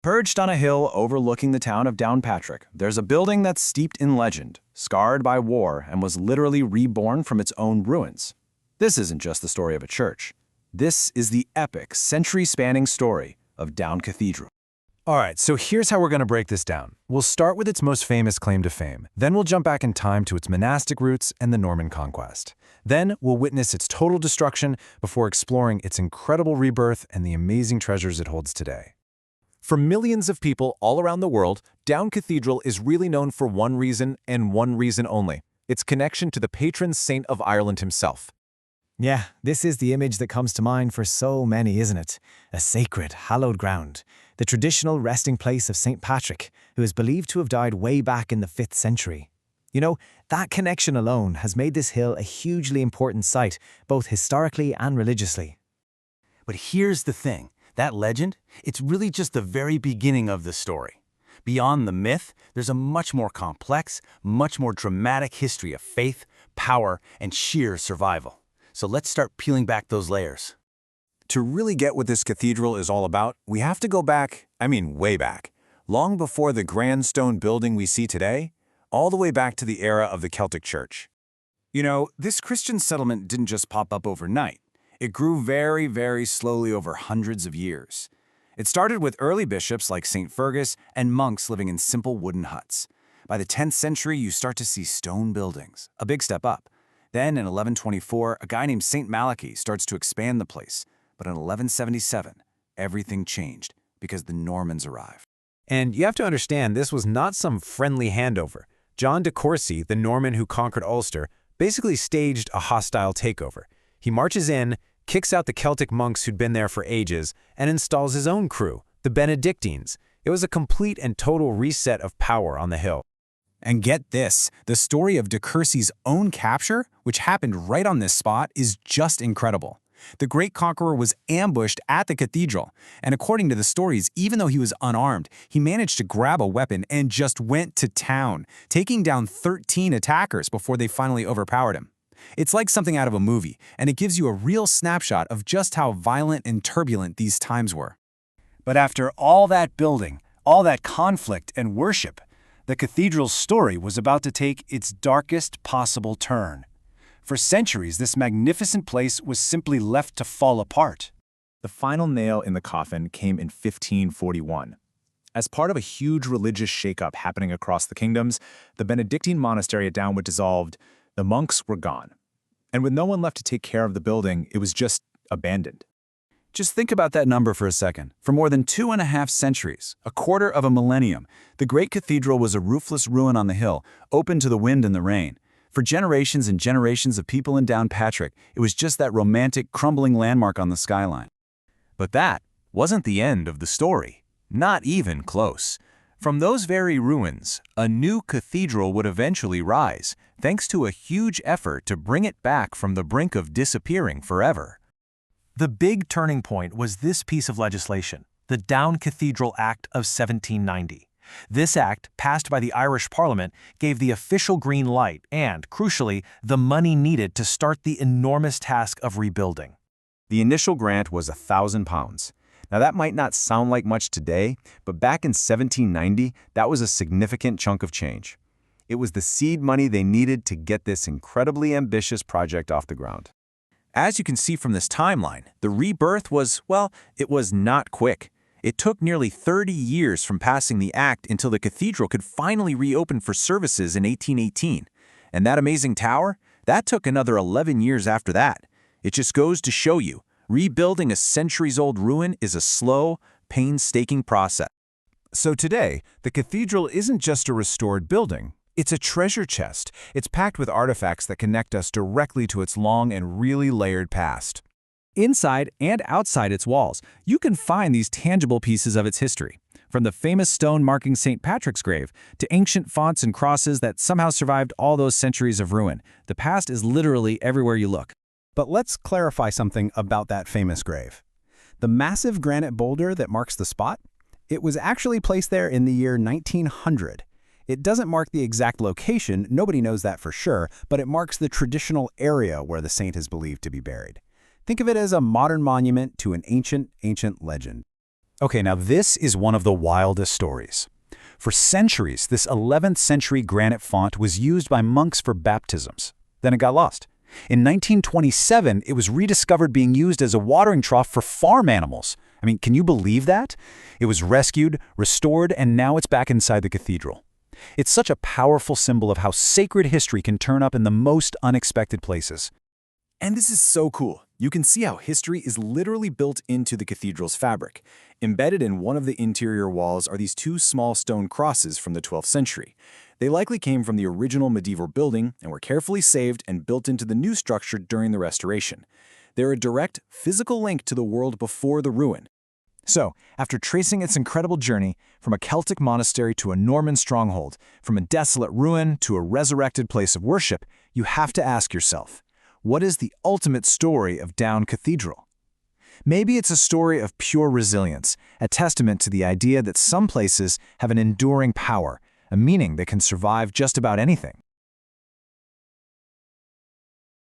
Perched on a hill overlooking the town of Downpatrick, there's a building that's steeped in legend, scarred by war, and was literally reborn from its own ruins. This isn't just the story of a church. This is the epic, century-spanning story of Down Cathedral. All right, so here's how we're going to break this down. We'll start with its most famous claim to fame. Then we'll jump back in time to its monastic roots and the Norman conquest. Then we'll witness its total destruction before exploring its incredible rebirth and the amazing treasures it holds today. For millions of people all around the world, Down Cathedral is really known for one reason and one reason only: its connection to the patron saint of Ireland himself. Yeah, this is the image that comes to mind for so many, isn't it? A sacred, hallowed ground, the traditional resting place of St. Patrick, who is believed to have died way back in the 5th century. You know, that connection alone has made this hill a hugely important site, both historically and religiously. But here's the thing. That legend, it's really just the very beginning of the story. Beyond the myth, there's a much more complex, much more dramatic history of faith, power, and sheer survival. So let's start peeling back those layers. To really get what this cathedral is all about, we have to go back, way back, long before the grand stone building we see today, all the way back to the era of the Celtic Church. You know, this Christian settlement didn't just pop up overnight. It grew very, very slowly over hundreds of years. It started with early bishops like St. Fergus and monks living in simple wooden huts. By the 10th century, you start to see stone buildings, a big step up. Then in 1124, a guy named St. Malachy starts to expand the place. But in 1177, everything changed because the Normans arrived. And you have to understand, this was not some friendly handover. John de Courcy, the Norman who conquered Ulster, basically staged a hostile takeover. He marches in, kicks out the Celtic monks who'd been there for ages, and installs his own crew, the Benedictines. It was a complete and total reset of power on the hill. And get this, the story of de Courcy's own capture, which happened right on this spot, is just incredible. The great conqueror was ambushed at the cathedral, and according to the stories, even though he was unarmed, he managed to grab a weapon and just went to town, taking down 13 attackers before they finally overpowered him. It's like something out of a movie, and it gives you a real snapshot of just how violent and turbulent these times were. But after all that building, all that conflict and worship, the cathedral's story was about to take its darkest possible turn. For centuries, this magnificent place was simply left to fall apart. The final nail in the coffin came in 1541. As part of a huge religious shakeup happening across the kingdoms, the Benedictine monastery at Down was dissolved. The monks were gone. And with no one left to take care of the building, it was just abandoned. Just think about that number for a second. For more than 2.5 centuries, a quarter of a millennium, the great cathedral was a roofless ruin on the hill, open to the wind and the rain. For generations and generations of people in Downpatrick, it was just that romantic, crumbling landmark on the skyline. But that wasn't the end of the story. Not even close. From those very ruins, a new cathedral would eventually rise, thanks to a huge effort to bring it back from the brink of disappearing forever. The big turning point was this piece of legislation, the Down Cathedral Act of 1790. This act, passed by the Irish Parliament, gave the official green light and, crucially, the money needed to start the enormous task of rebuilding. The initial grant was £1,000. Now that might not sound like much today, but back in 1790, that was a significant chunk of change. It was the seed money they needed to get this incredibly ambitious project off the ground. As you can see from this timeline, the rebirth was, well, it was not quick. It took nearly 30 years from passing the act until the cathedral could finally reopen for services in 1818. And that amazing tower? That took another 11 years after that. It just goes to show you, rebuilding a centuries-old ruin is a slow, painstaking process. So today, the cathedral isn't just a restored building. It's a treasure chest. It's packed with artifacts that connect us directly to its long and really layered past. Inside and outside its walls, you can find these tangible pieces of its history, from the famous stone marking St. Patrick's grave to ancient fonts and crosses that somehow survived all those centuries of ruin. The past is literally everywhere you look. But let's clarify something about that famous grave. The massive granite boulder that marks the spot, it was actually placed there in the year 1900. It doesn't mark the exact location, nobody knows that for sure, but it marks the traditional area where the saint is believed to be buried. Think of it as a modern monument to an ancient legend. Okay, now this is one of the wildest stories. For centuries, this 11th century granite font was used by monks for baptisms. Then it got lost. In 1927, it was rediscovered being used as a watering trough for farm animals. I mean, can you believe that? It was rescued, restored, and now it's back inside the cathedral. It's such a powerful symbol of how sacred history can turn up in the most unexpected places. And this is so cool. You can see how history is literally built into the cathedral's fabric. Embedded in one of the interior walls are these two small stone crosses from the 12th century. They likely came from the original medieval building and were carefully saved and built into the new structure during the restoration. They're a direct, physical link to the world before the ruin. So, after tracing its incredible journey, from a Celtic monastery to a Norman stronghold, from a desolate ruin to a resurrected place of worship, you have to ask yourself, what is the ultimate story of Down Cathedral? Maybe it's a story of pure resilience, a testament to the idea that some places have an enduring power, a meaning that can survive just about anything.